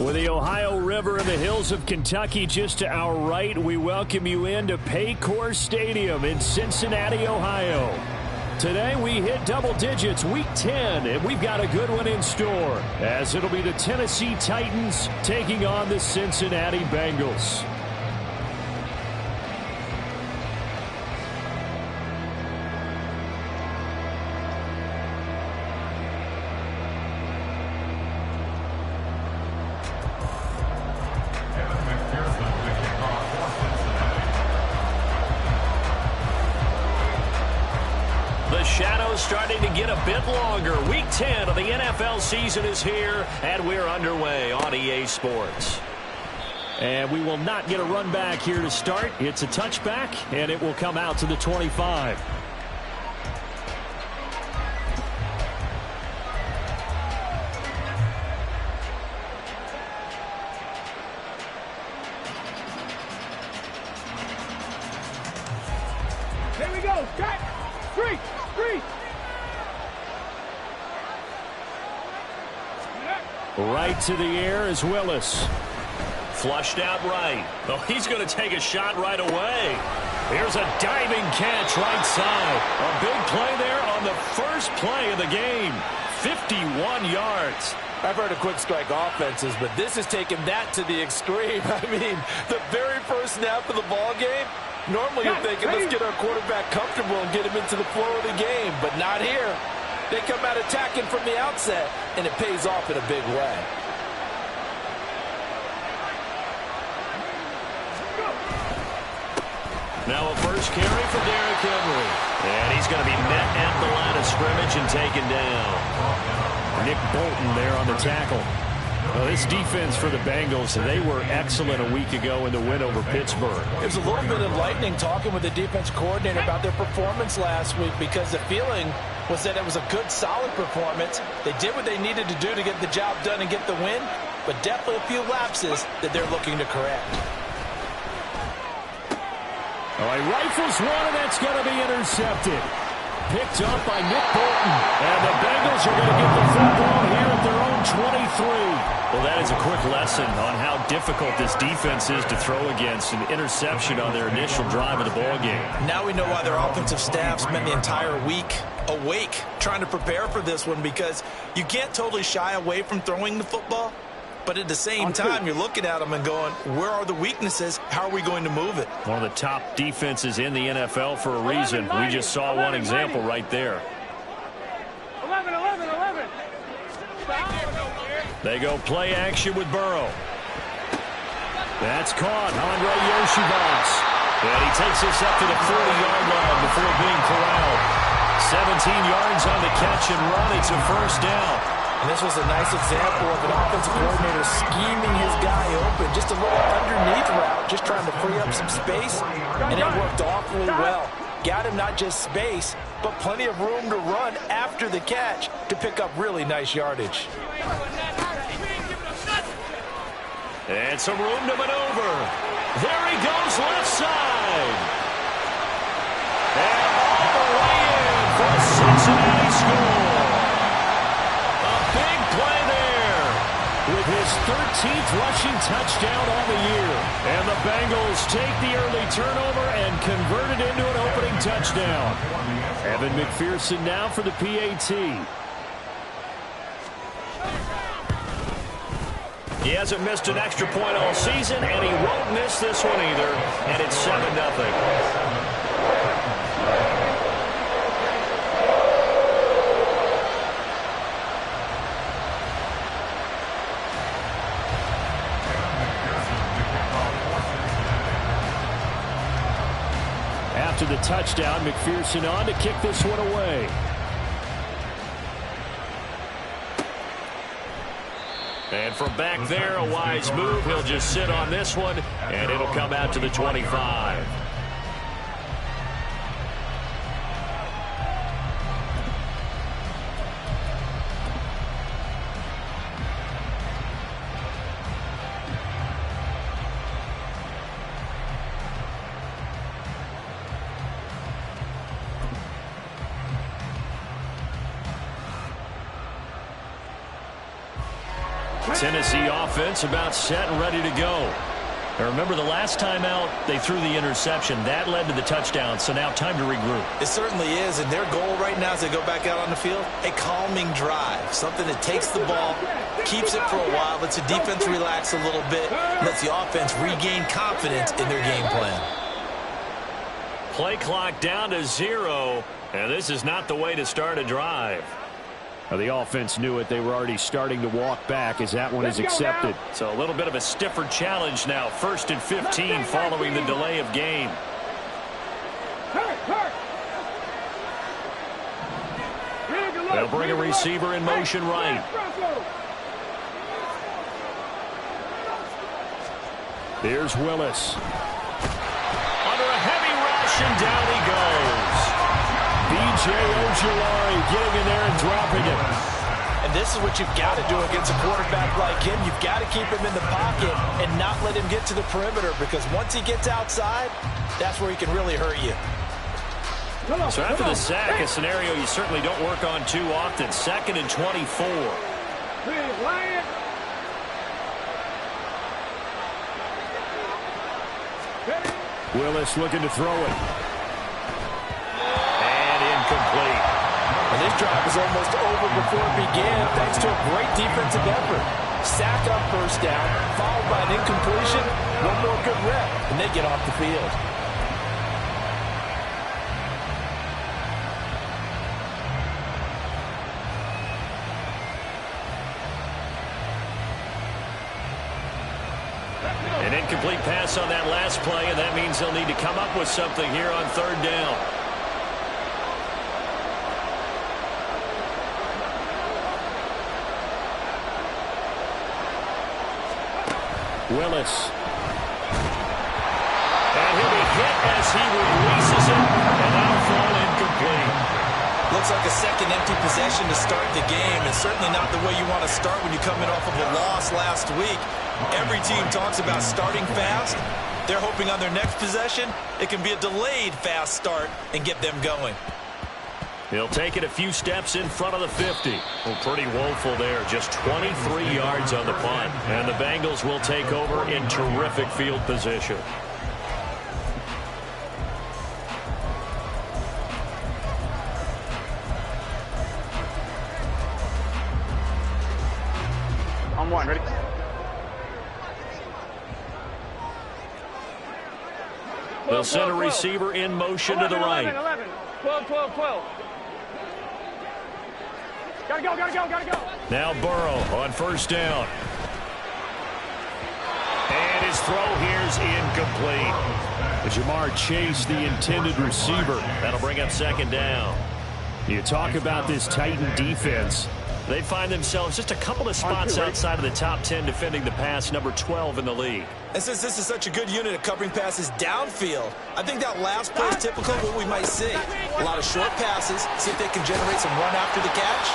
With the Ohio River and the hills of Kentucky just to our right, we welcome you into Paycor Stadium in Cincinnati, Ohio. Today we hit double digits, week 10, and we've got a good one in store, as it'll be the Tennessee Titans taking on the Cincinnati Bengals. Starting to get a bit longer. Week 10 of the NFL season is here, and we're underway on EA Sports. And we will not get a run back here to start. It's a touchback, and it will come out to the 25. Here we go. Cut. Three. Right to the air is Willis. Flushed out right. Oh, he's going to take a shot right away. Here's a diving catch right side. A big play there on the first play of the game. 51 yards. I've heard of quick strike offenses, but this is taking that to the extreme. I mean, the very first snap of the ball game, normally you're thinking, let's get our quarterback comfortable and get him into the flow of the game, but not here. They come out attacking from the outset, and it pays off in a big way. Now a first carry for Derrick Henry. And he's going to be met at the line of scrimmage and taken down. Nick Bolton there on the tackle. Well, this defense for the Bengals, they were excellent a week ago in the win over Pittsburgh. There's a little bit of lightning talking with the defense coordinator about their performance last week, because the feeling was that it was a good, solid performance. They did what they needed to do to get the job done and get the win, but definitely a few lapses that they're looking to correct. All right, rifles one, and that's going to be intercepted. Picked up by Nick Bolton. And the Bengals are going to get the football here at their own 23. Well, that is a quick lesson on how difficult this defense is to throw against. An interception on their initial drive of the ballgame. Now we know why their offensive staff spent the entire week awake trying to prepare for this one, because you can't totally shy away from throwing the football. But at the same time, you're looking at them and going, where are the weaknesses? How are we going to move it? One of the top defenses in the NFL for a reason. We just saw one example right there. 11. They go play action with Burrow. That's caught. Andre Yoshivas. And he takes us up to the 40-yard line before being corralled. 17 yards on the catch and run. It's a first down. And this was a nice example of an offensive coordinator scheming his guy open. Just a little underneath route, just trying to free up some space, and it worked awfully well. Got him not just space, but plenty of room to run after the catch to pick up really nice yardage. And some room to maneuver. There he goes, left side. And all the way in for a Cincinnati score. With his 13th rushing touchdown on the year. And the Bengals take the early turnover and convert it into an opening touchdown. Evan McPherson now for the PAT. He hasn't missed an extra point all season, and he won't miss this one either. And it's 7-0. After the touchdown, McPherson on to kick this one away. And from back there, a wise move. He'll just sit on this one, and it'll come out to the 25. Tennessee offense about set and ready to go. Now remember, the last time out, they threw the interception. That led to the touchdown, so now time to regroup. It certainly is, and their goal right now as they go back out on the field, a calming drive. Something that takes the ball, keeps it for a while, lets the defense relax a little bit, lets the offense regain confidence in their game plan. Play clock down to 0, and this is not the way to start a drive. Now, the offense knew it. They were already starting to walk back as that one is accepted. So a little bit of a stiffer challenge now. 1st and 15 following the delay of game. They'll bring a receiver in motion right. Here's Willis. Under a heavy rush, and down he goes. B.J. Ojulari getting in there and dropping it. And this is what you've got to do against a quarterback like him. You've got to keep him in the pocket and not let him get to the perimeter, because once he gets outside, that's where he can really hurt you. So after the sack, a scenario you certainly don't work on too often. 2nd and 24. Willis looking to throw it. Complete. And this drive was almost over before it began thanks to a great defensive effort. Sack on 1st down, followed by an incompletion. One more good rep, and they get off the field. An incomplete pass on that last play, and that means they'll need to come up with something here on 3rd down. Willis. And he'll be hit as he releases it, and now thrown incomplete. Looks like a second empty possession to start the game, and certainly not the way you want to start when you're coming off of a loss last week. Every team talks about starting fast. They're hoping on their next possession, it can be a delayed fast start and get them going. He'll take it a few steps in front of the 50. Well, pretty woeful there. Just 23 yards on the punt. And the Bengals will take over in terrific field position. On 1, ready? They'll send a receiver in motion to the right. 11, 12, 12, 12. Gotta go, gotta go, gotta go. Now Burrow on 1st down. And his throw here's incomplete. Jamar Chase, the intended receiver. That'll bring up 2nd down. You talk about this Titan defense. They find themselves just a couple of spots outside of the top 10 defending the pass, number 12 in the league. And since this is such a good unit of covering passes downfield, I think that last play is typical of what we might see. A lot of short passes, see if they can generate some run after the catch,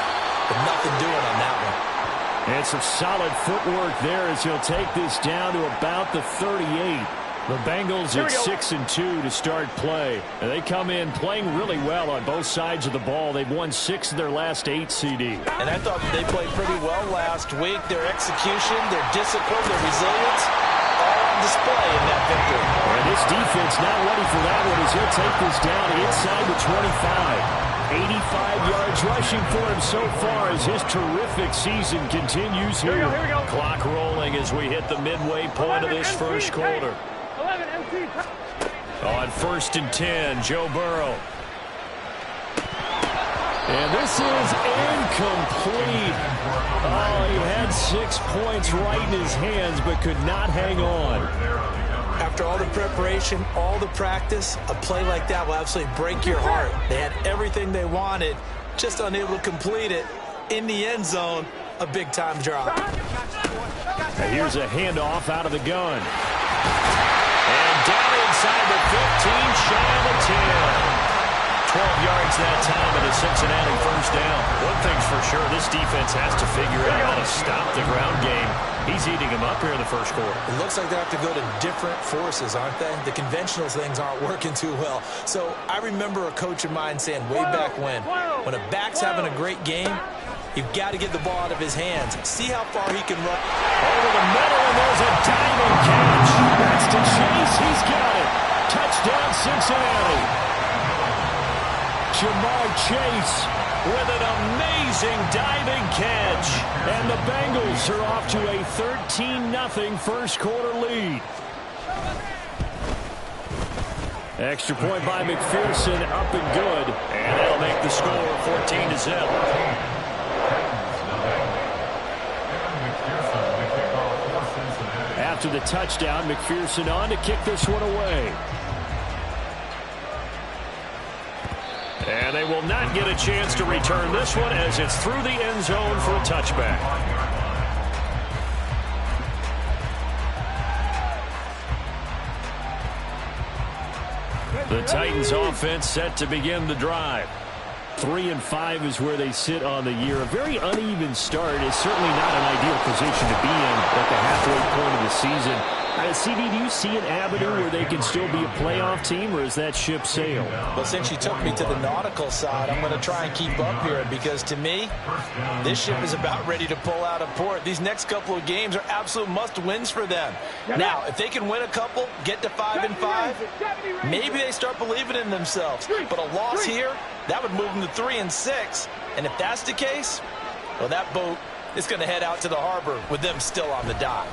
but nothing doing on that one. And some solid footwork there as he'll take this down to about the 38. The Bengals at 6-2 to start play. And they come in playing really well on both sides of the ball. They've won 6 of their last 8 CD. And I thought they played pretty well last week. Their execution, their discipline, their resilience, all on display in that victory. And this defense not ready for that one as he'll take this down inside the 25. 85 yards rushing for him so far as his terrific season continues here. Here we go. Clock rolling as we hit the midway point of this first quarter. 11 MC. On 1st and 10, Joe Burrow. And this is incomplete. Oh, he had 6 points right in his hands but could not hang on. After all the preparation, all the practice, a play like that will absolutely break your heart. They had everything they wanted, just unable to complete it. In the end zone, a big-time drop. Now here's a handoff out of the gun. And down inside the 15, shy of the 10. 12 yards that time and a Cincinnati 1st down. One thing's for sure, this defense has to figure out how to stop the ground game. He's eating them up here in the first quarter. It looks like they have to go to different forces, aren't they? The conventional things aren't working too well. So I remember a coach of mine saying way back when a back's having a great game, You've got to get the ball out of his hands. See how far he can run. Over the middle, and there's a diving catch. That's to Chase. He's got it. Touchdown, Cincinnati. Jamar Chase with an amazing diving catch. And the Bengals are off to a 13-0 first quarter lead. Extra point by McPherson, up and good. And that'll make the score 14-0. After the touchdown, McPherson on to kick this one away. And they will not get a chance to return this one as it's through the end zone for a touchback. The Titans offense set to begin the drive. 3-5 is where they sit on the year. A very uneven start is certainly not an ideal position to be in at the halfway point of the season. CD, do you see an avenue where they can still be a playoff team, or is that ship sailed? Well, since you took me to the nautical side, I'm going to try and keep up here because, to me, this ship is about ready to pull out of port. These next couple of games are absolute must-wins for them. Now, if they can win a couple, get to 5-5, maybe they start believing in themselves. But a loss here, that would move them to 3-6. And if that's the case, well, that boat is going to head out to the harbor with them still on the dock.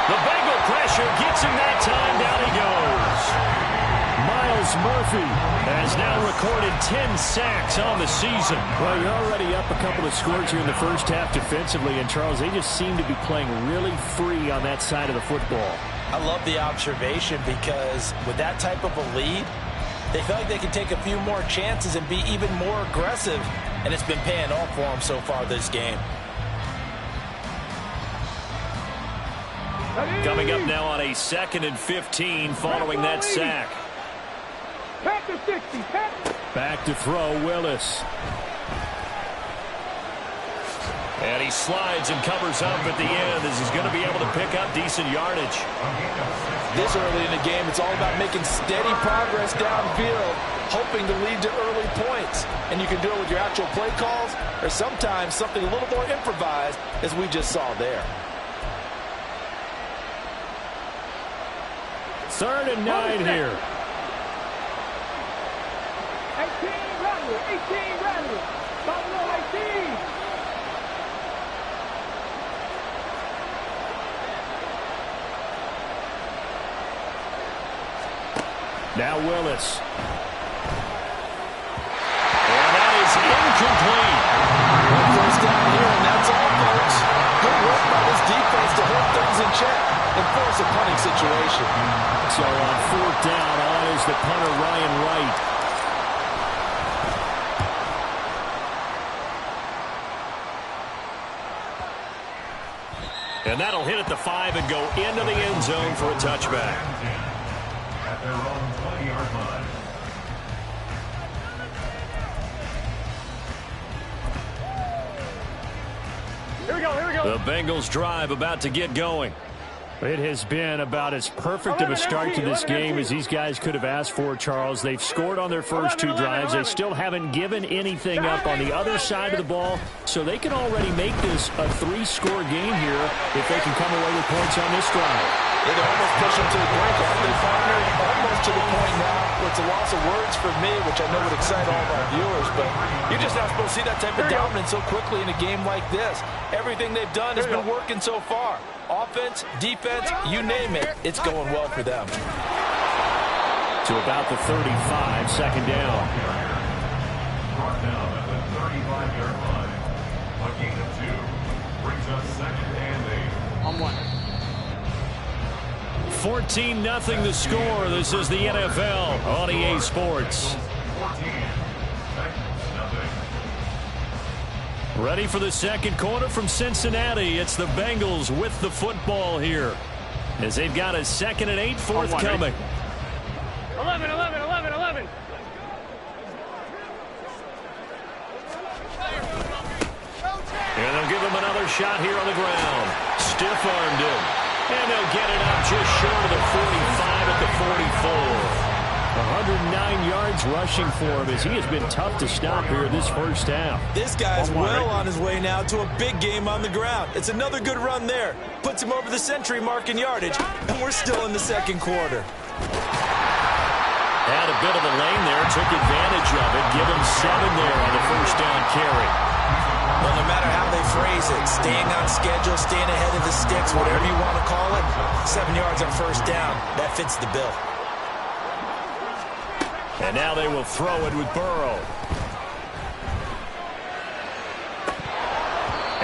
The Bengal pressure gets him that time. Down he goes. Miles Murphy has now recorded 10 sacks on the season. Well, you're already up a couple of scores here in the first half defensively. And, Charles, they just seem to be playing really free on that side of the football. I love the observation because with that type of a lead, they feel like they can take a few more chances and be even more aggressive. And it's been paying off for them so far this game. Coming up now on a 2nd and 15 following that sack. Back to throw, Willis. And he slides and covers up at the end as he's going to be able to pick up decent yardage. This early in the game, it's all about making steady progress downfield, hoping to lead to early points. And you can do it with your actual play calls or sometimes something a little more improvised, as we just saw there. 3rd and 9 here. 18 Rattler, 18 Rattler. Buffalo 18. Now Willis. And that is incomplete. One first down here, and that's all, folks. Good work by this defense to hold things in check and force a punting situation. So on 4th down, on is the punter, Ryan Wright. And that'll hit at the 5 and go into the end zone for a touchback. At their own 20-yard line. Here we go, here we go. The Bengals drive about to get going. It has been about as perfect of a start to this game as these guys could have asked for, Charles. They've scored on their first 2 drives. They still haven't given anything up on the other side of the ball, so they can already make this a 3-score game here if they can come away with points on this drive. They're almost pushing to the brink, aren't they, partner? Almost to the point now. It's a loss of words for me, which I know would excite all of our viewers, but you're just not supposed to see that type of dominance so quickly in a game like this. Everything they've done has been working so far. Offense, defense, you name it, it's going well for them. To about the 35, 2nd down. Brought down at the 35-yard line. A gain of 2 brings us 2nd and 8. On 1. 14-0 the score. This is the NFL on EA Sports. 14. Ready for the second quarter from Cincinnati. It's the Bengals with the football here as they've got a 2nd and 8 forthcoming. 11, 11, 11, 11. And they'll give him another shot here on the ground. Stiff-armed him. And they'll get it up just short of the 45 at the 44. 109 yards rushing for him as he has been tough to stop here this first half. This guy's well on his way now to a big game on the ground. It's another good run there. Puts him over the century mark in yardage, and we're still in the second quarter. Had a bit of a lane there, took advantage of it. Give him 7 there on the first down carry. Well, no matter how they phrase it, staying on schedule, staying ahead of the sticks, whatever you want to call it, 7 yards on first down, that fits the bill. And now they will throw it with Burrow.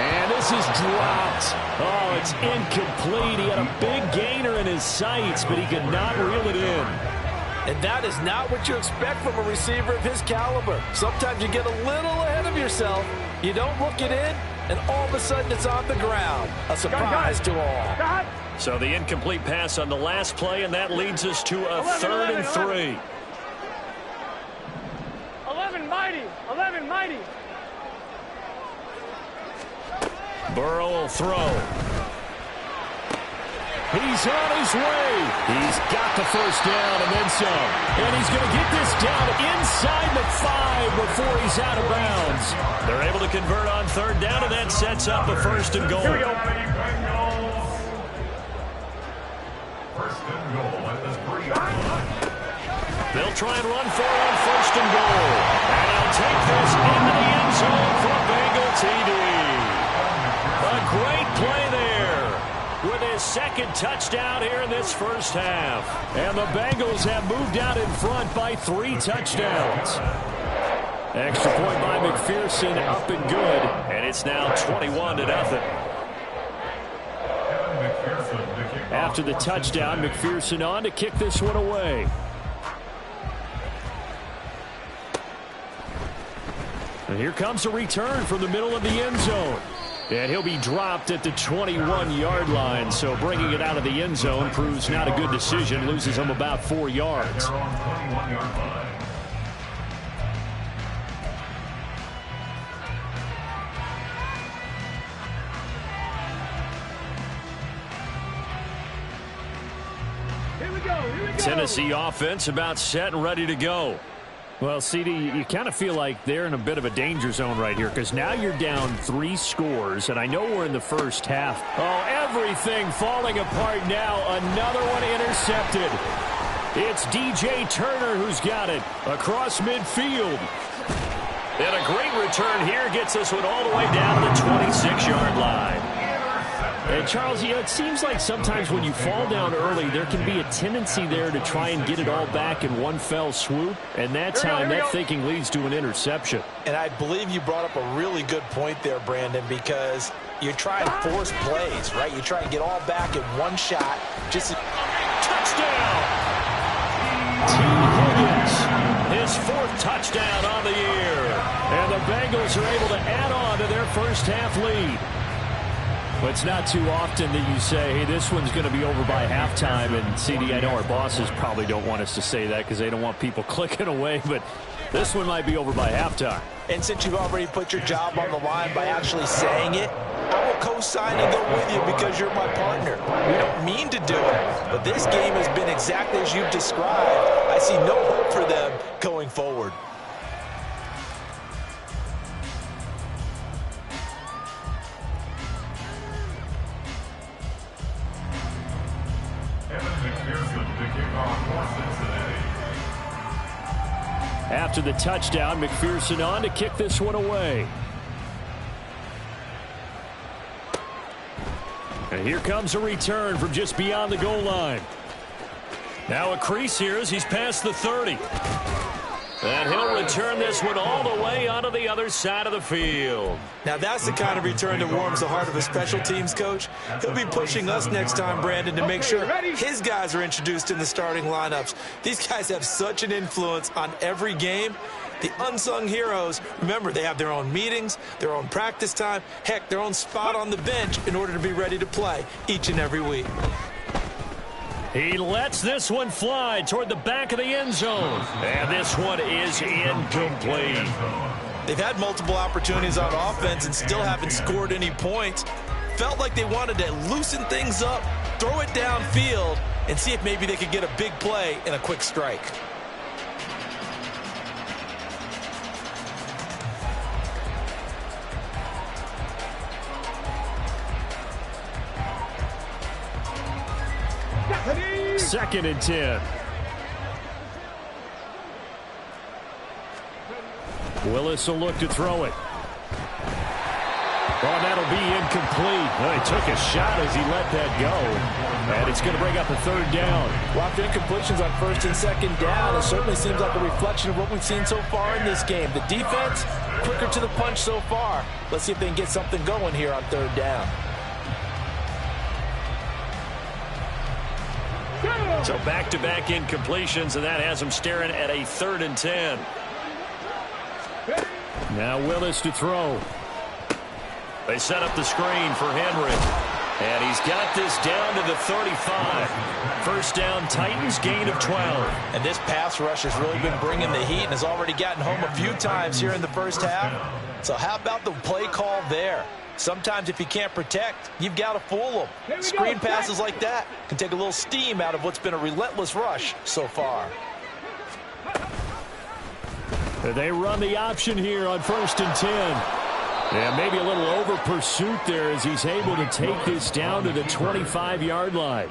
And this is dropped. Oh, it's incomplete. He had a big gainer in his sights, but he could not reel it in. And that is not what you expect from a receiver of his caliber. Sometimes you get a little ahead of yourself. You don't look it in, and all of a sudden it's on the ground. A surprise to all. So the incomplete pass on the last play, and that leads us to a 3rd and 3. 11 mighty. 11 mighty. Burrow will throw. He's on his way. He's got the first down and then some. And he's going to get this down inside the 5 before he's out of bounds. They're able to convert on 3rd down, and that sets up a 1st and goal. Here we go. First and goal at the 3-yard line. They'll try and run for it on 1st and goal. And he'll take this into the end zone for Bengal TD. A great play there with his 2nd touchdown here in this first half. And the Bengals have moved out in front by 3 touchdowns. Extra point by McPherson, up and good. And it's now 21-0. After the touchdown, McPherson on to kick this one away. And here comes a return from the middle of the end zone. And he'll be dropped at the 21-yard line. So bringing it out of the end zone proves not a good decision. Loses him about 4 yards. Here we go. Tennessee offense about set and ready to go. Well, CD, you kind of feel like they're in a bit of a danger zone right here because now you're down 3 scores, and I know we're in the first half. Oh, everything falling apart now. Another one intercepted. It's DJ Turner who's got it across midfield. And a great return here gets this one all the way down to the 26-yard line. And Charles, you know, it seems like sometimes when you fall down early, there can be a tendency there to try and get it all back in one fell swoop. And that time, that thinking leads to an interception. And I believe you brought up a really good point there, Brandon, because you try and force plays, right? You try and get all back in one shot. Touchdown! T. Higgins, his 4th touchdown on the year. And the Bengals are able to add on to their first half lead. But it's not too often that you say, hey, this one's going to be over by halftime. And, CD, I know our bosses probably don't want us to say that because they don't want people clicking away. But this one might be over by halftime. And since you've already put your job on the line by actually saying it, I will co-sign and go with you because you're my partner. We don't mean to do it, but this game has been exactly as you've described. I see no hope for them going forward. After the touchdown, McPherson on to kick this one away. And here comes a return from just beyond the goal line. Now a crease here as he's past the 30. And he'll return this one all the way onto the other side of the field. Now that's the kind of return that warms the heart of a special teams coach. He'll be pushing us next time, Brandon, to make sure his guys are introduced in the starting lineups. These guys have such an influence on every game. The unsung heroes, remember, they have their own meetings, their own practice time, heck, their own spot on the bench in order to be ready to play each and every week. He lets this one fly toward the back of the end zone. And this one is incomplete. They've had multiple opportunities on offense and still haven't scored any points. Felt like they wanted to loosen things up, throw it downfield, and see if maybe they could get a big play and a quick strike. 2nd and 10. Willis will look to throw it. Oh, that'll be incomplete. Well, he took a shot as he let that go. And it's going to bring up a 3rd down. Lots of incompletions on 1st and 2nd down. It certainly seems like a reflection of what we've seen so far in this game. The defense, quicker to the punch so far. Let's see if they can get something going here on 3rd down. So back-to-back incompletions, and that has them staring at a 3rd and 10. Now Willis to throw. They set up the screen for Henry. And he's got this down to the 35. 1st down, Titans, gain of 12. And this pass rush has really been bringing the heat and has already gotten home a few times here in the 1st half. So how about the play call there? Sometimes if you can't protect, you've got to fool them. Screen passes like that can take a little steam out of what's been a relentless rush so far. They run the option here on 1st and 10. Yeah, maybe a little over pursuit there as he's able to take this down to the 25-yard line.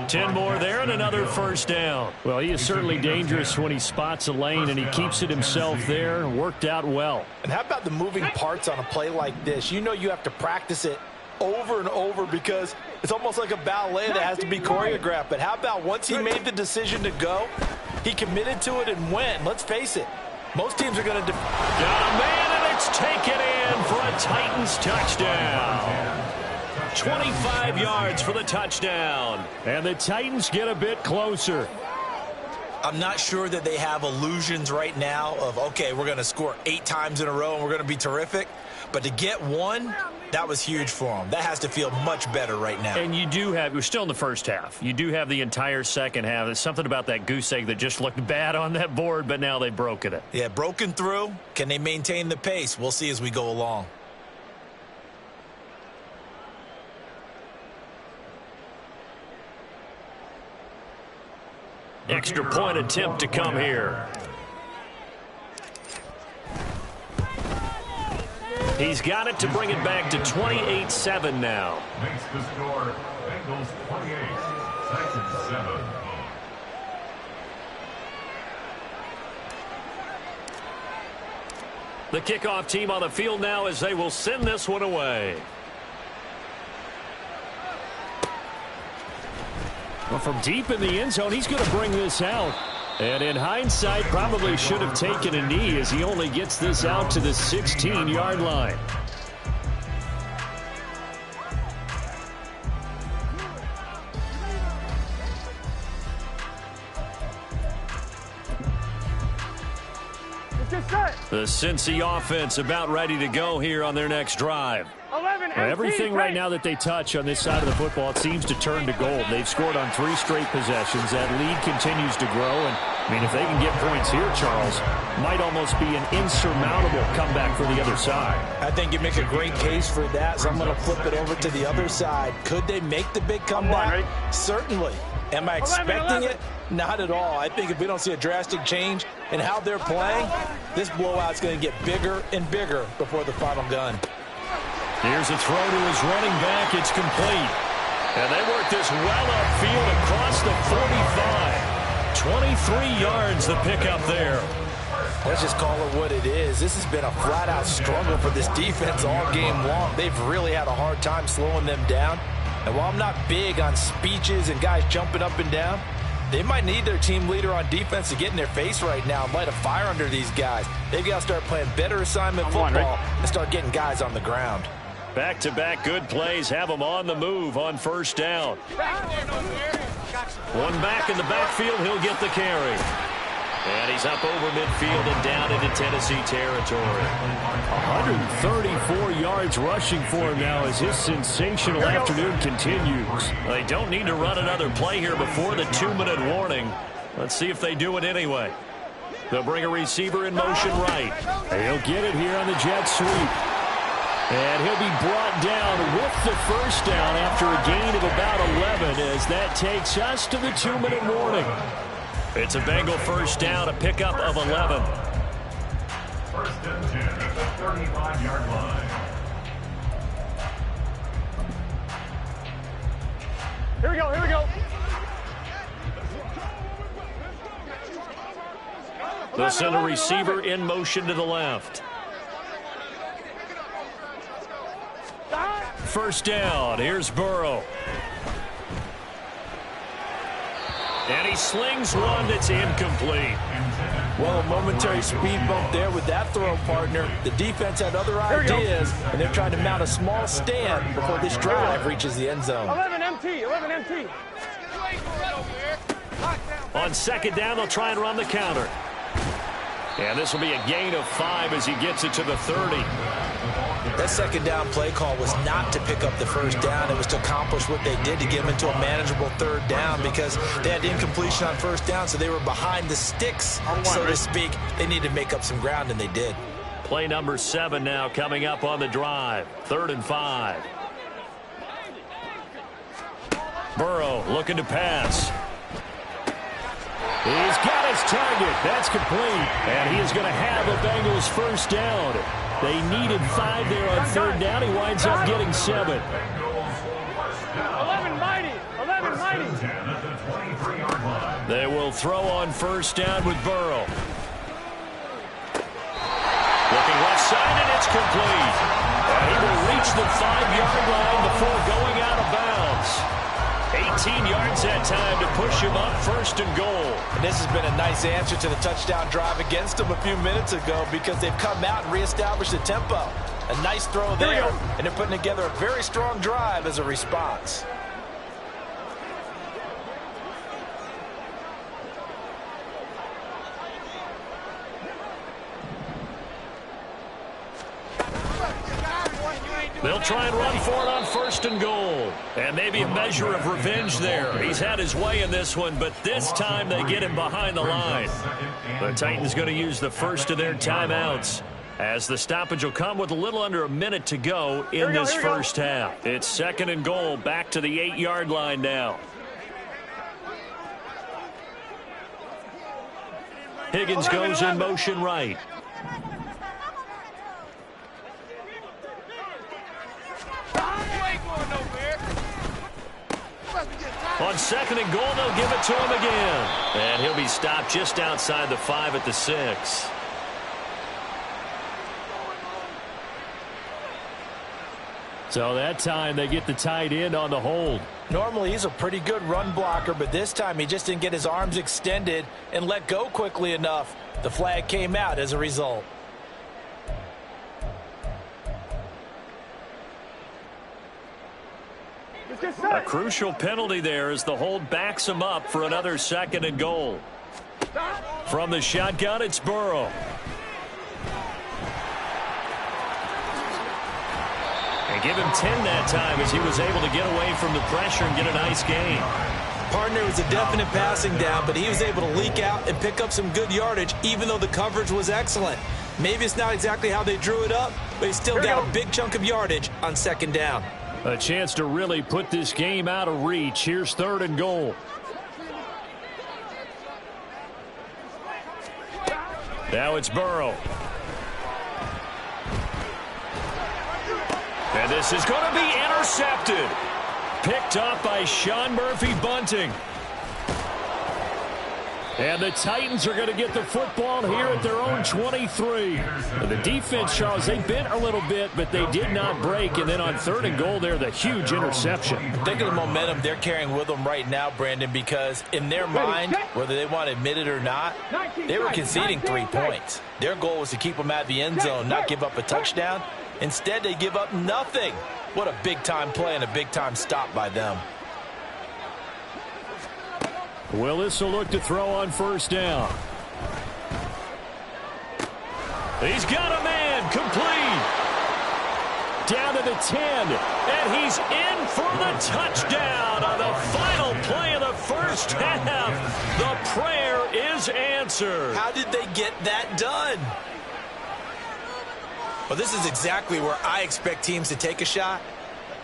10 more there and another 1st down. Well, he is certainly dangerous when he spots a lane, and he keeps it himself there. Worked out well. And how about the moving parts on a play like this? You know you have to practice it over and over because it's almost like a ballet that has to be choreographed. But how about once he made the decision to go, he committed to it and went. Let's face it. Most teams are going to... Got a man, and it's taken in for a Titans touchdown. 25 yards for the touchdown. And the Titans get a bit closer. I'm not sure that they have illusions right now of, okay, we're going to score 8 times in a row and we're going to be terrific. But to get one, that was huge for them. That has to feel much better right now. And you do have, we're still in the 1st half. You do have the entire 2nd half. There's something about that goose egg that just looked bad on that board, but now they've broken it. Yeah, broken through. Can they maintain the pace? We'll see as we go along. Extra point attempt to come here. He's got it to bring it back to 28-7 now. Makes the score Bengals 28, Titans 7. The kickoff team on the field now as they will send this one away. Well, from deep in the end zone, he's going to bring this out. And in hindsight, probably should have taken a knee as he only gets this out to the 16-yard line. The Cincy offense about ready to go here on their next drive. 11, 18, Everything right now that they touch on this side of the football, it seems to turn to gold. They've scored on 3 straight possessions. That lead continues to grow. And, I mean, if they can get points here, Charles, might almost be an insurmountable comeback for the other side. I think you make a great case for that, so I'm going to flip it over to the other side. Could they make the big comeback? Certainly. Am I expecting it? Not at all. I think if we don't see a drastic change in how they're playing, this blowout's going to get bigger and bigger before the final gun. Here's a throw to his running back. It's complete. And they work this well upfield across the 45. 23 yards the pickup there. Let's just call it what it is. This has been a flat-out struggle for this defense all game long. They've really had a hard time slowing them down. And while I'm not big on speeches and guys jumping up and down, they might need their team leader on defense to get in their face right now and light a fire under these guys. They've got to start playing better assignment football and start getting guys on the ground. Back-to-back good plays have them on the move on 1st down. One back in the backfield, he'll get the carry. And he's up over midfield and down into Tennessee territory. 134 yards rushing for him now as his sensational afternoon continues. They don't need to run another play here before the 2-minute warning. Let's see if they do it anyway. They'll bring a receiver in motion right. He'll get it here on the jet sweep. And he'll be brought down with the 1st down after a gain of about 11 as that takes us to the 2-minute warning. It's a Bengal 1st down, a pickup of 11. 1st and 10 at the 35-yard line. Here we go, here we go. They'll send a receiver in motion to the left. First down. Here's Burrow. And he slings one that's incomplete. Well, a momentary speed bump there with that throw, partner. The defense had other ideas, and they're trying to mount a small stand before this drive reaches the end zone. 11 MT, 11 MT. On second down, they'll try and run the counter. And this will be a gain of 5 as he gets it to the 30. That second down play call was not to pick up the first down. It was to accomplish what they did to get them into a manageable third down because they had incompletion on first down, so they were behind the sticks, so to speak. They needed to make up some ground, and they did. Play number 7 now coming up on the drive. 3rd and 5. Burrow looking to pass. He's got his target. That's complete. And he is going to have a Bengals first down. They needed 5 there on 3rd down. He winds up getting 7. 11 mighty, 11 mighty. They will throw on first down with Burrow. Looking left side, and it's complete. And he will reach the 5-yard line before going out of bounds. 18 yards that time to push him up 1st and goal. And this has been a nice answer to the touchdown drive against them a few minutes ago because they've come out and reestablished the tempo. A nice throw there, and they're putting together a very strong drive as a response. They'll try and run for it on 1st and goal. And maybe a measure of revenge there. He's had his way in this one, but this time they get him behind the line. The Titans going to use the first of their timeouts as the stoppage will come with a little under a minute to go in this first half. It's 2nd and goal, back to the 8-yard line now. Higgins goes in motion right. On 2nd and goal, they'll give it to him again. And he'll be stopped just outside the 5 at the 6. So that time they get the tight end on the hold. Normally he's a pretty good run blocker, but this time he just didn't get his arms extended and let go quickly enough. The flag came out as a result. A crucial penalty there as the hold backs him up for another 2nd and goal. From the shotgun, it's Burrow. And give him 10 that time as he was able to get away from the pressure and get a nice gain. Partner was a definite passing down, but he was able to leak out and pick up some good yardage even though the coverage was excellent. Maybe it's not exactly how they drew it up, but he still got a big chunk of yardage on 2nd down. A chance to really put this game out of reach. Here's 3rd and goal. Now it's Burrow. And this is going to be intercepted. Picked up by Sean Murphy-Bunting. And the Titans are going to get the football here at their own 23. The defense, Charles, they bent a little bit, but they did not break. And then on 3rd and goal there, the huge interception. Think of the momentum they're carrying with them right now, Brandon, because in their mind, whether they want to admit it or not, they were conceding 3 points. Their goal was to keep them at the end zone, not give up a touchdown. Instead, they give up nothing. What a big-time play and a big-time stop by them. Willis will look to throw on 1st down. He's got a man, complete. Down to the 10, and he's in for the touchdown on the final play of the first half. The prayer is answered. How did they get that done? Well, this is exactly where I expect teams to take a shot.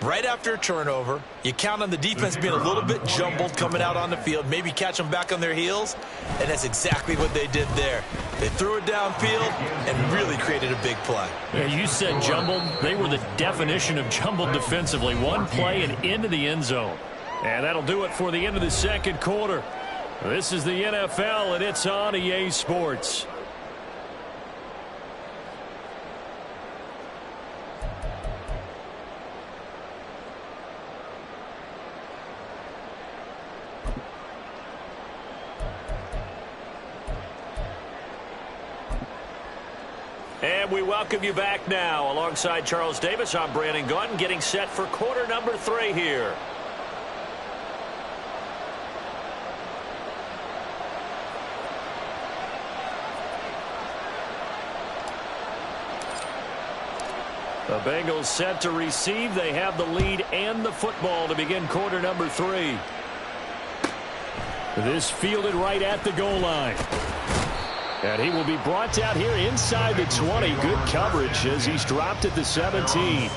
Right after a turnover, you count on the defense being a little bit jumbled coming out on the field, maybe catch them back on their heels, and that's exactly what they did there. They threw it downfield and really created a big play. Yeah, you said jumbled. They were the definition of jumbled defensively. One play and into the end zone. And that'll do it for the end of the 2nd quarter. This is the NFL, and it's on EA Sports. And we welcome you back now. Alongside Charles Davis, I'm Brandon Gaudin, getting set for quarter number 3 here. The Bengals set to receive. They have the lead and the football to begin quarter number 3. This fielded right at the goal line. And he will be brought out here inside the 20. Good coverage as he's dropped at the 17.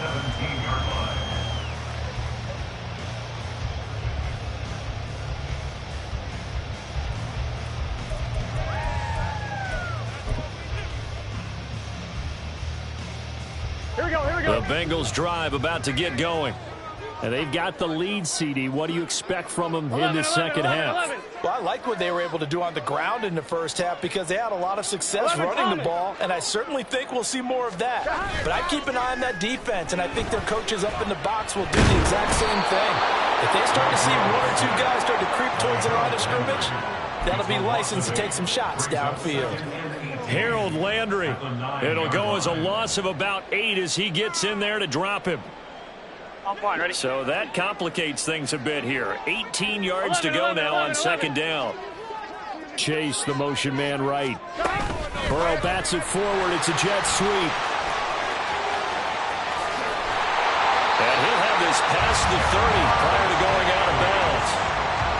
Here we go. The Bengals drive about to get going. And they've got the lead, CD. What do you expect from them in the second half? Well, I like what they were able to do on the ground in the first half because they had a lot of success running the ball, and I certainly think we'll see more of that. But I keep an eye on that defense, and I think their coaches up in the box will do the exact same thing. If they start to see 1 or 2 guys start to creep towards the line of scrimmage, that'll be licensed to take some shots downfield. Harold Landry. It'll go as a loss of about 8 as he gets in there to drop him. I'm fine, ready? So that complicates things a bit here. 18 yards to go now on second down. Chase, the motion man right. Burrow bats it forward. It's a jet sweep. And he'll have this past the 30 prior to going out of bounds.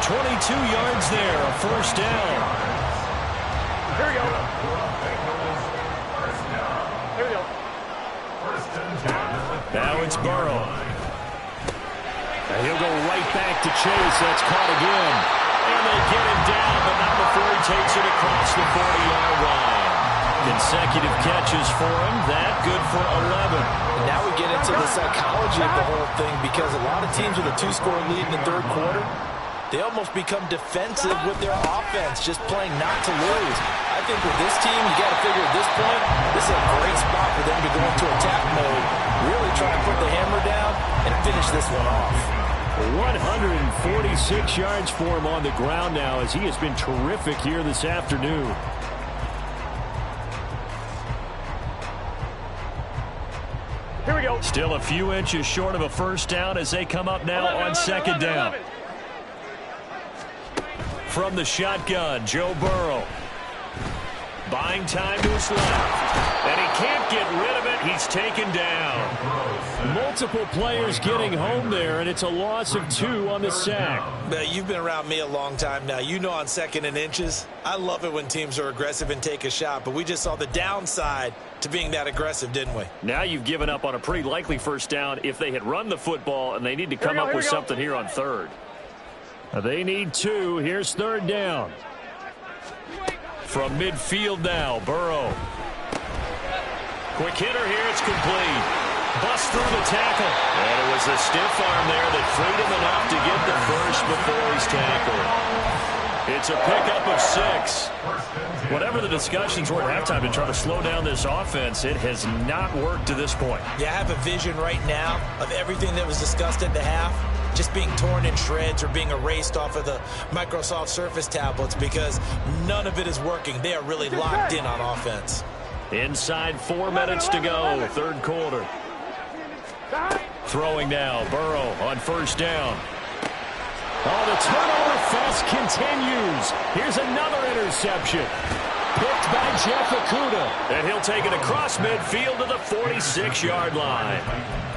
22 yards there, a first down. Here we go. Now it's Burrow. And he'll go right back to Chase. That's caught again. And they get him down, but not before he takes it across the 40-yard line. Consecutive catches for him. That good for 11. And now we get into the psychology of the whole thing because a lot of teams with a 2-score lead in the third quarter, they almost become defensive with their offense, just playing not to lose. I think with this team, you got to figure at this point, this is a great spot for them to go into attack mode, really try to put the hammer down and finish this one off. 146 yards for him on the ground now as he has been terrific here this afternoon. Here we go. Still a few inches short of a first down as they come up now on second down. From the shotgun, Joe Burrow. Buying time to his left. And he can't get rid of it. He's taken down. Multiple players getting home there, and it's a loss of 2 on the sack. You've been around me a long time now. You know on second and inches, I love it when teams are aggressive and take a shot, but we just saw the downside to being that aggressive, didn't we? Now you've given up on a pretty likely first down if they had run the football, and they need to come up with something here on third. They need 2. Here's third down. From midfield now, Burrow. Quick hitter here, it's complete. Bust through the tackle. And it was a stiff arm there that freed him enough to get the first before he's tackled. It's a pickup of 6. Whatever the discussions were at halftime to try to slow down this offense, it has not worked to this point. Yeah, I have a vision right now of everything that was discussed at the half just being torn in shreds or being erased off of the Microsoft Surface tablets because none of it is working. They are really locked in on offense. Inside 4 minutes to go, third quarter. Throwing now, Burrow on first down. Oh, the turnover fest continues. Here's another interception. Picked by Jeff Okudah. And he'll take it across midfield to the 46-yard line.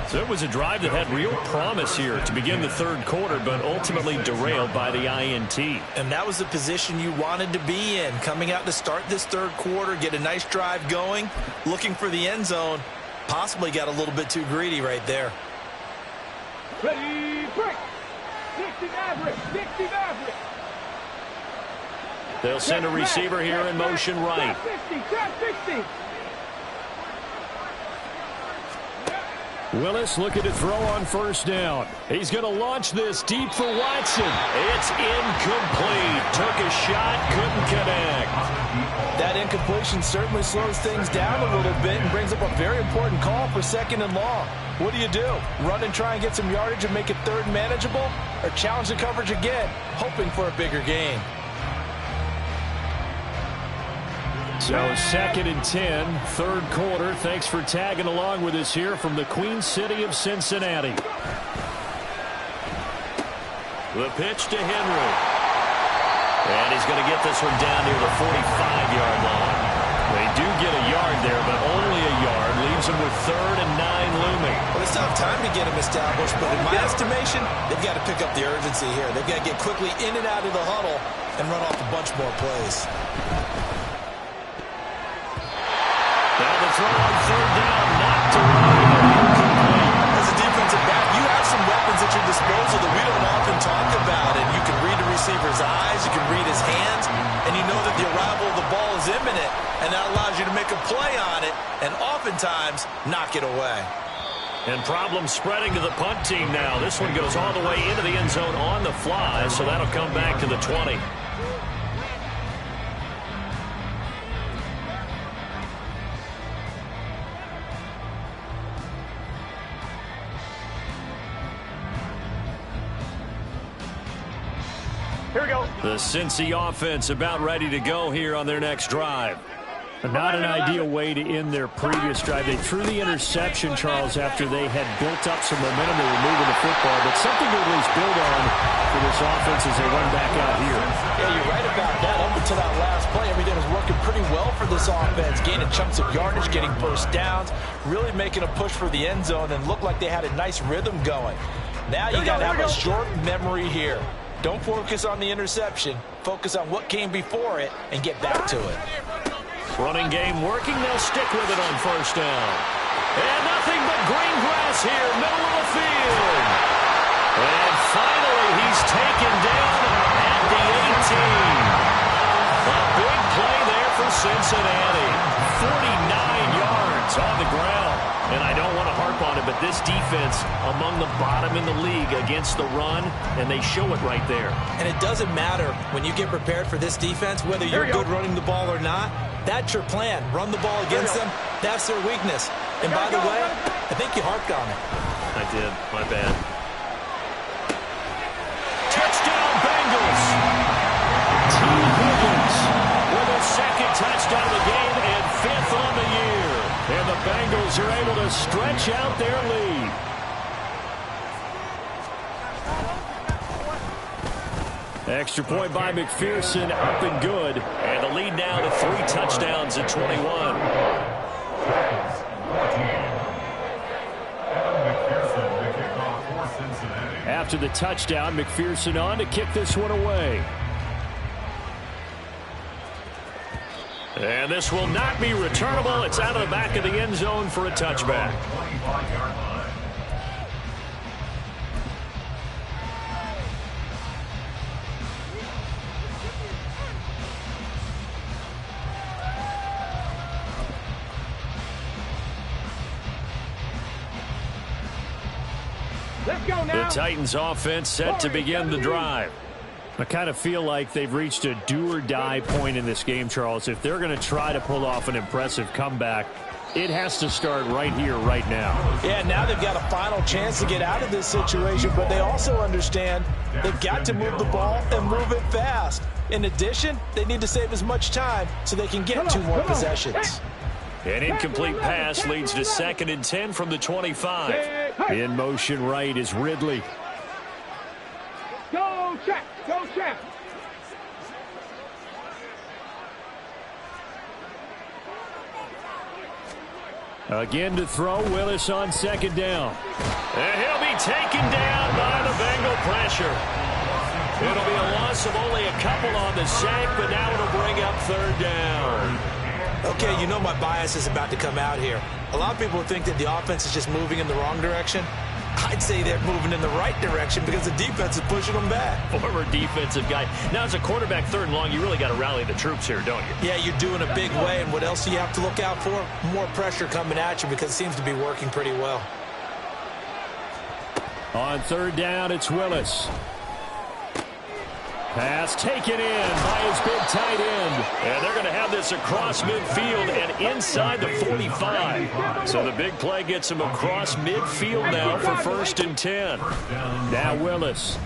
So it was a drive that had real promise here to begin the third quarter, but ultimately derailed by the INT. And that was the position you wanted to be in, coming out to start this third quarter, get a nice drive going, looking for the end zone. Possibly got a little bit too greedy right there. Ready, break. 60 Maverick, 60 Maverick. They'll send a receiver here in motion right. 60. Willis looking to throw on first down. He's going to launch this deep for Watson. It's incomplete. Took a shot, couldn't connect. That incompletion certainly slows things down a little bit and brings up a very important call for second and long. What do? Run and try and get some yardage and make it third manageable? Or challenge the coverage again, hoping for a bigger gain? So 2nd and 10, third quarter. Thanks for tagging along with us here from the Queen City of Cincinnati. The pitch to Henry. And he's going to get this one down near the 45-yard line. They do get a yard there, but only a yard. Leaves them with 3rd and 9 looming. Well, it's not time to get them established, but in my estimation, they've got to pick up the urgency here. They've got to get quickly in and out of the huddle and run off a bunch more plays. Now the throw on 3rd down, knocked away. As a defensive back, you have some weapons at your disposal that we don't often talk about, and you can read the receiver's eyes, you can read his hands, and you know that the arrival of the ball is imminent, and that allows you to make a play on it and oftentimes knock it away. And problem spreading to the punt team now. This one goes all the way into the end zone on the fly, so that'll come back to the 20. Here we go. The Cincy offense about ready to go here on their next drive. Not an ideal way to end their previous drive. They threw the interception, Charles, after they had built up some momentum. They were moving the football, but something to at least build on for this offense as they run back out here. Yeah, you're right about that. Up until that last play, everything was working pretty well for this offense, gaining chunks of yardage, getting first downs, really making a push for the end zone, and looked like they had a nice rhythm going. Now you got to have a short memory here. Don't focus on the interception. Focus on what came before it and get back to it. Running game working. They'll stick with it on 1st down. And nothing but green grass here, middle of the field. And finally, he's taken down at the 18. A big play there for Cincinnati. 49 yards on the ground. And I don't want to harp on it, but this defense among the bottom in the league against the run, and they show it right there. And it doesn't matter when you get prepared for this defense, whether you're good running the ball or not. That's your plan. Run the ball against them. That's their weakness. And by the way, I think you harped on it. I did. My bad. Touchdown, Bengals. T. Higgins with a 2nd touchdown of the game and 5th on the year. And the Bengals are able to stretch out their lead. Extra point by McPherson, up and good. And the lead now to 3 touchdowns at 21. After the touchdown, McPherson on to kick this one away. And this will not be returnable. It's out of the back of the end zone for a touchback. Let's go now. The Titans offense set to begin the drive. I kind of feel like they've reached a do-or-die point in this game, Charles. If they're going to try to pull off an impressive comeback, it has to start right here, right now. Yeah, now they've got a final chance to get out of this situation, but they also understand they've got to move the ball and move it fast. In addition, they need to save as much time so they can get 2 more possessions. An incomplete pass leads to 2nd and 10 from the 25. In motion right is Ridley. Go check. Go check. Again to throw. Willis on 2nd down. And he'll be taken down by the Bengal pressure. It'll be a loss of only a couple on the sack, but now it'll bring up 3rd down. Okay, you know my bias is about to come out here. A lot of people think that the offense is just moving in the wrong direction. I'd say they're moving in the right direction because the defense is pushing them back. Former defensive guy. Now, as a quarterback 3rd and long, you really got to rally the troops here, don't you? Yeah, you're doing a big way, and what else do you have to look out for? More pressure coming at you because it seems to be working pretty well. On 3rd down, it's Willis. Pass taken in by his big tight end. And they're going to have this across midfield and inside the 45. So the big play gets him across midfield now for 1st and 10. Now Willis.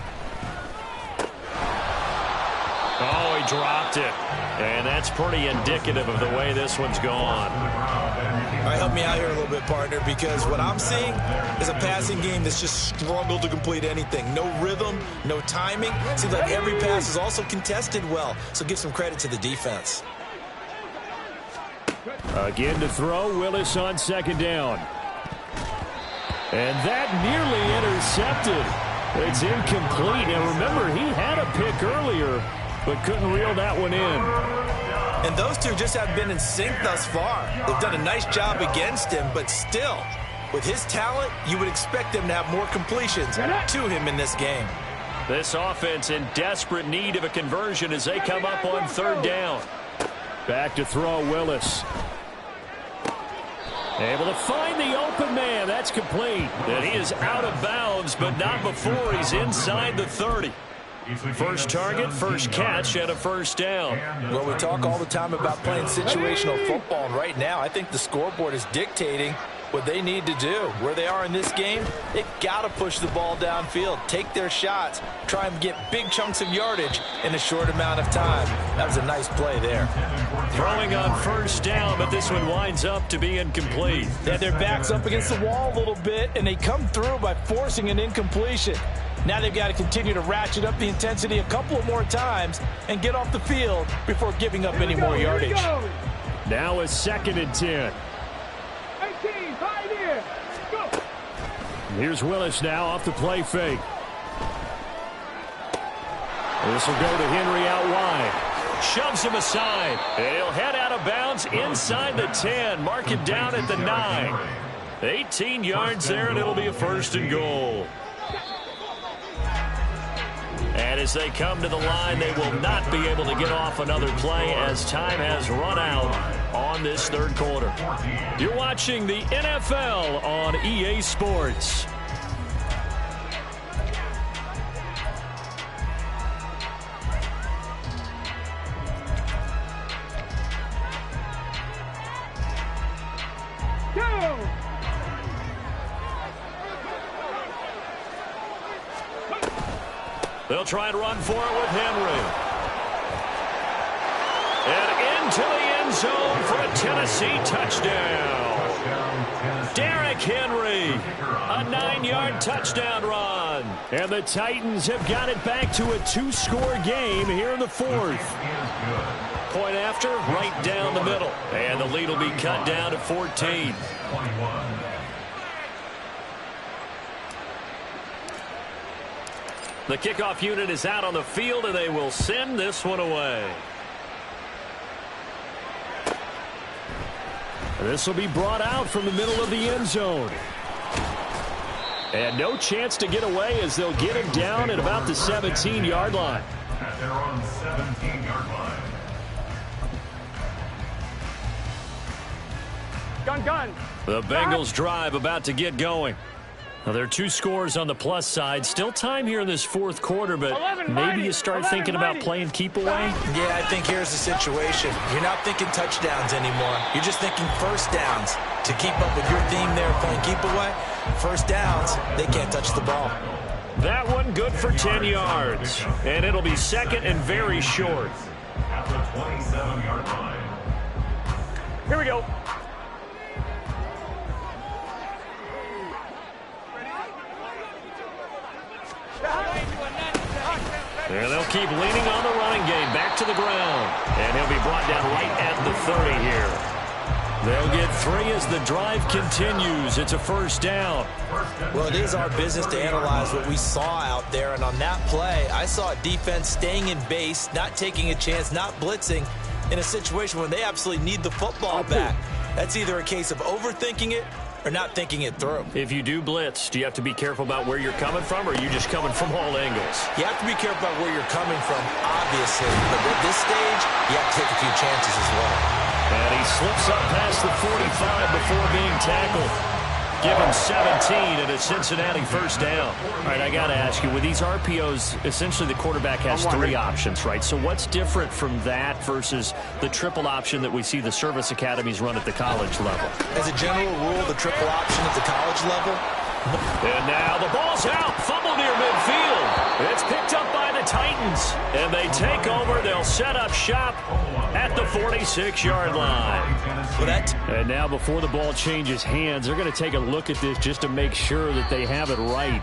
Oh, he dropped it. And that's pretty indicative of the way this one's gone. All right, help me out here a little bit, partner, because what I'm seeing is a passing game that's just struggled to complete anything. No rhythm, no timing. Seems like every pass is also contested well, so give some credit to the defense. Again to throw, Willis on second down. And that nearly intercepted. It's incomplete. Now remember, he had a pick earlier, but couldn't reel that one in. And those two just have been in sync thus far. They've done a nice job against him, but still, with his talent, you would expect them to have more completions to him in this game. This offense in desperate need of a conversion as they come up on third down. Back to throw, Willis. Able to find the open man. That's complete. And he is out of bounds, but not before he's inside the 30. First target, first catch, and a first down. Well, we talk all the time about playing situational football, and right now I think the scoreboard is dictating what they need to do. Where they are in this game, they've got to push the ball downfield, take their shots, try and get big chunks of yardage in a short amount of time. That was a nice play there. Throwing on first down, but this one winds up to be incomplete. They had their backs up against the wall a little bit, and they come through by forcing an incompletion. Now they've got to continue to ratchet up the intensity a couple of more times and get off the field before giving up any more yardage. Now a 2nd and 10. 18, 5 here. Go. Here's Willis now off the play fake. This will go to Henry out wide. Shoves him aside. And he'll head out of bounds inside the 10. Mark it down at the 9. 18 yards there, and it'll be a 1st and goal. And as they come to the line, they will not be able to get off another play as time has run out on this third quarter. You're watching the NFL on EA Sports. Go. They'll try and run for it with Henry. And into the end zone for a Tennessee touchdown. Derrick Henry, a 9-yard touchdown run. And the Titans have got it back to a 2-score game here in the 4th. Point after, right down the middle. And the lead will be cut down to 14. The kickoff unit is out on the field, and they will send this one away. This will be brought out from the middle of the end zone. And no chance to get away as they'll get him down at about the 17-yard line. At their own 17-yard line. Gun. The Bengals drive about to get going. Now, there are 2 scores on the plus side. Still time here in this 4th quarter, but maybe you start thinking about playing keep away? Yeah, I think here's the situation. You're not thinking touchdowns anymore. You're just thinking first downs. To keep up with your theme there, playing keep away, first downs, they can't touch the ball. That one good for 10 yards. And it'll be 2nd and very short. At the 27-yard line. Here we go. And they'll keep leaning on the running game back to the ground. And he'll be brought down right at the 30 here. They'll get 3 as the drive continues. It's a first down. Well, it is our business to analyze what we saw out there. And on that play, I saw a defense staying in base, not taking a chance, not blitzing in a situation when they absolutely need the football back. That's either a case of overthinking it or not thinking it through. If you do blitz, do you have to be careful about where you're coming from, or are you just coming from all angles? You have to be careful about where you're coming from, obviously. But at this stage, you have to take a few chances as well. And he slips up past the 45 before being tackled. Give him 17 and a Cincinnati first down. All right, I got to ask you, with these RPOs, essentially the quarterback has 3 options, right? So what's different from that versus the triple option that we see the service academies run at the college level? As a general rule, the triple option at the college level. And now the ball's out. Fumble near midfield. It's picked up by the Titans. And they take over. They'll set up shop at the 46-yard line. And now before the ball changes hands, they're going to take a look at this just to make sure that they have it right.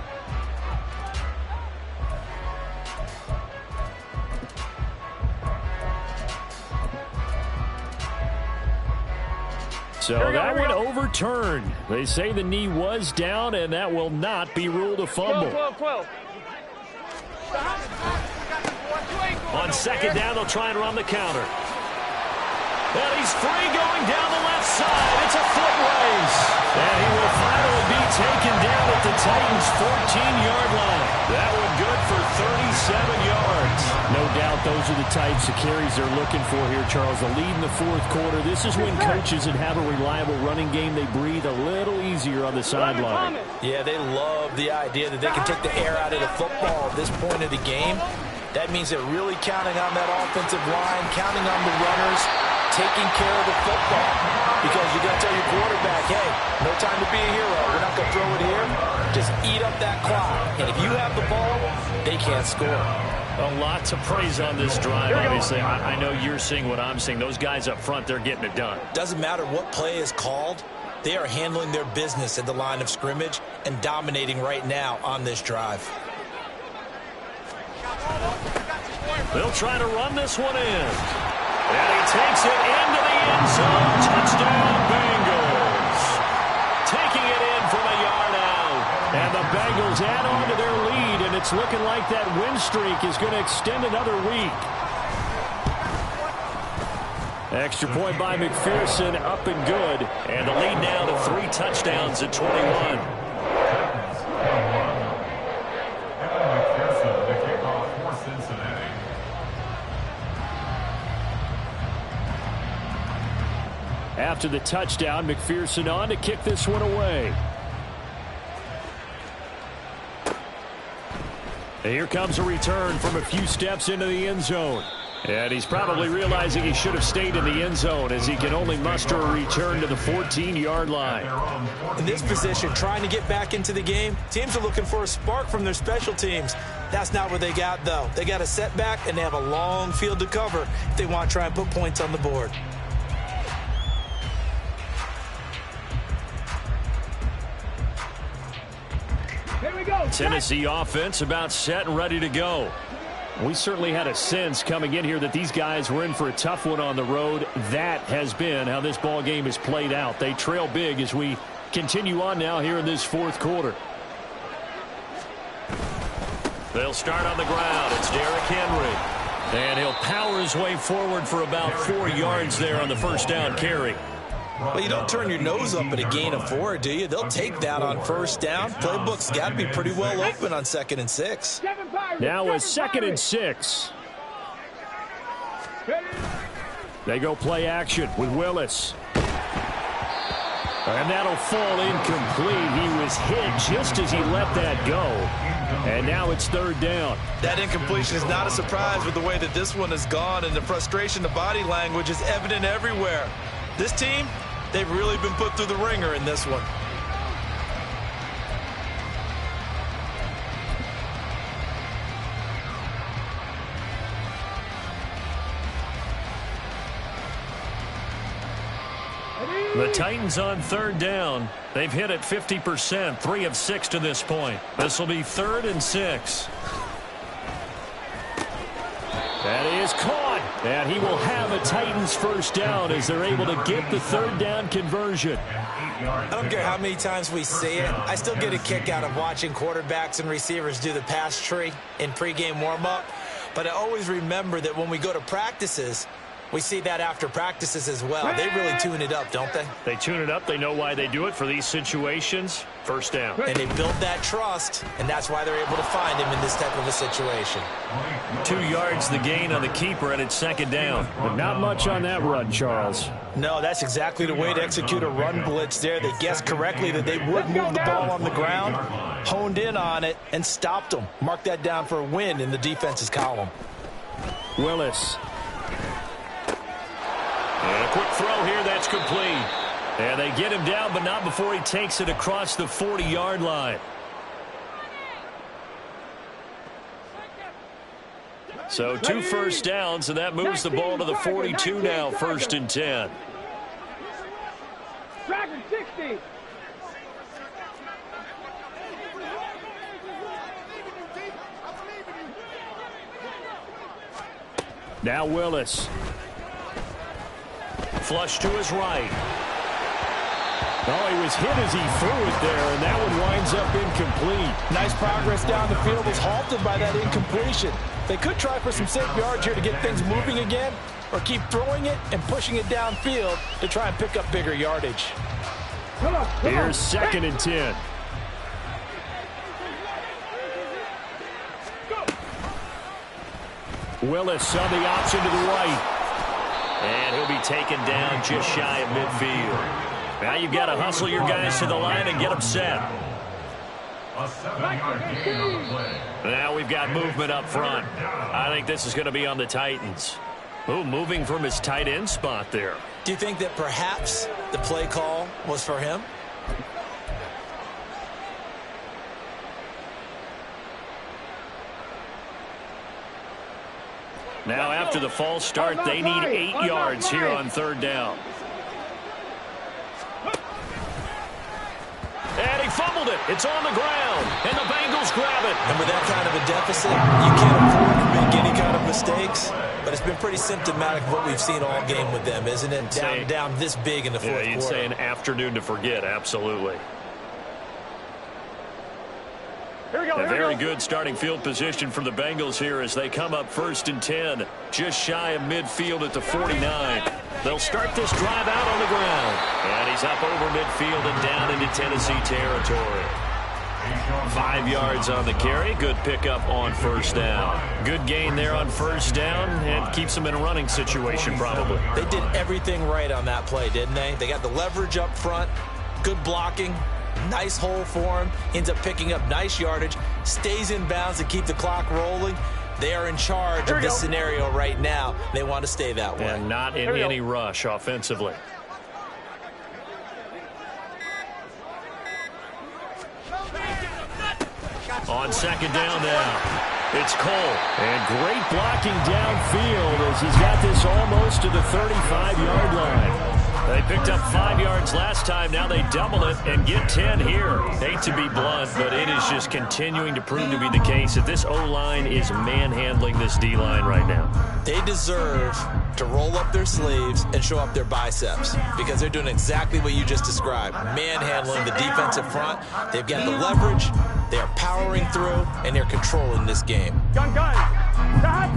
So that one overturned. They say the knee was down, and that will not be ruled a fumble. 12. On second down, they'll try and run the counter. And he's free going down the left side. It's a foot race. And he will finally be taken down at the Titans' 14-yard line. That one good for 37 yards. No doubt those are the types of carries they're looking for here, Charles. The lead in the fourth quarter. This is when coaches that have a reliable running game, they breathe a little easier on the sideline. Yeah, they love the idea that they can take the air out of the football at this point of the game. That means they're really counting on that offensive line, counting on the runners, taking care of the football. Because you're going to tell your quarterback, hey, no time to be a hero. We're not going to throw it here. Just eat up that clock. And if you have the ball, they can't score. A lot to praise on this drive, obviously. I know you're seeing what I'm seeing. Those guys up front, they're getting it done. Doesn't matter what play is called. They are handling their business at the line of scrimmage and dominating right now on this drive. They'll try to run this one in. And he takes it into the end zone. Touchdown, Bengals. Taking it in from a yard out. And the Bengals add on to their lead, and it's looking like that win streak is going to extend another week. Extra point by McPherson, up and good. And the lead now to 3 touchdowns at 21. After the touchdown, McPherson on to kick this one away. And here comes a return from a few steps into the end zone. And he's probably realizing he should have stayed in the end zone as he can only muster a return to the 14-yard line. In this position, trying to get back into the game, teams are looking for a spark from their special teams. That's not what they got, though. They got a setback, and they have a long field to cover if they want to try and put points on the board. Tennessee offense about set and ready to go. We certainly had a sense coming in here that these guys were in for a tough one on the road. That has been how this ball game has played out. They trail big as we continue on now here in this fourth quarter. They'll start on the ground. It's Derrick Henry. And he'll power his way forward for about 4 yards there on the first down carry. Well, you don't turn your nose up at a gain of 4, do you? They'll take that on first down. Playbook's got to be pretty well open on 2nd and 6. Now a 2nd and 6. They go play action with Willis. And that'll fall incomplete. He was hit just as he let that go. And now it's 3rd down. That incompletion is not a surprise with the way that this one has gone, and the frustration, the body language is evident everywhere. This team, they've really been put through the ringer in this one. The Titans on 3rd down. They've hit it 50%, 3 of 6 to this point. This will be 3rd and 6. That is caught. And he will have a Titans first down as they're able to get the 3rd down conversion. I don't care how many times we see it. I still get a kick out of watching quarterbacks and receivers do the pass tree in pregame warm-up. But I always remember that when we go to practices, we see that after practices as well. They really tune it up, don't they? They tune it up. They know why they do it for these situations. First down. And they build that trust, and that's why they're able to find him in this type of a situation. 2 yards the gain on the keeper, and it's 2nd down. But not much on that run, Charles. No, that's exactly the way to execute a run blitz there. They guessed correctly that they would move the ball on the ground, honed in on it, and stopped them. Mark that down for a win in the defense's column. Willis. And a quick throw here, that's complete. And they get him down, but not before he takes it across the 40-yard line. So 2 first downs, and that moves the ball to the 42 now, 1st and 10. Dragon 60. Now Willis. Flush to his right. Oh, he was hit as he threw it there, and that one winds up incomplete. Nice progress down the field, was halted by that incompletion. They could try for some safe yards here to get things moving again, or keep throwing it and pushing it downfield to try and pick up bigger yardage. Here's 2nd and 10. Willis on the option to the right. And he'll be taken down just shy of midfield. Now you've got to hustle your guys to the line and get them set. A 7-yard gain on the play. Now we've got movement up front. I think this is going to be on the Titans. Ooh, moving from his tight end spot there. Do you think that perhaps the play call was for him? Now after the false start, they need 8 yards here on 3rd down. And he fumbled it. It's on the ground. And the Bengals grab it. And with that kind of a deficit, you can't afford to make any kind of mistakes. But it's been pretty symptomatic of what we've seen all game with them, isn't it? Down this big in the fourth quarter. You'd say an afternoon to forget, absolutely. A very good starting field position for the Bengals here as they come up 1st and 10, just shy of midfield at the 49. They'll start this drive out on the ground. And he's up over midfield and down into Tennessee territory. 5 yards on the carry. Good pickup on 1st down. Good gain there on 1st down and keeps them in a running situation probably. They did everything right on that play, didn't they? They got the leverage up front, good blocking. Nice hole for him. Ends up picking up nice yardage. Stays in bounds to keep the clock rolling. They are in charge of this scenario right now. They want to stay that way. And not in any rush offensively. On 2nd down now. It's Cole. And great blocking downfield as he's got this almost to the 35-yard line. They picked up 5 yards last time. Now they double it and get 10 here. Hate to be blunt, but it is just continuing to prove to be the case that this O-line is manhandling this D-line right now. They deserve to roll up their sleeves and show up their biceps because they're doing exactly what you just described. Manhandling the defensive front. They've got the leverage. They are powering through, and they're controlling this game. Gun. Stop.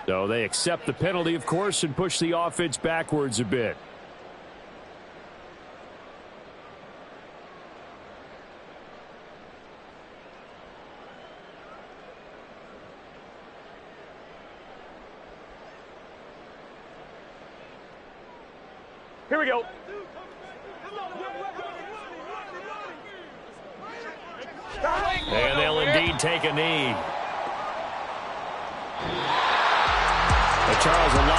So they accept the penalty, of course, and push the offense backwards a bit. Here we go. And they'll indeed take a knee. Charles, a lot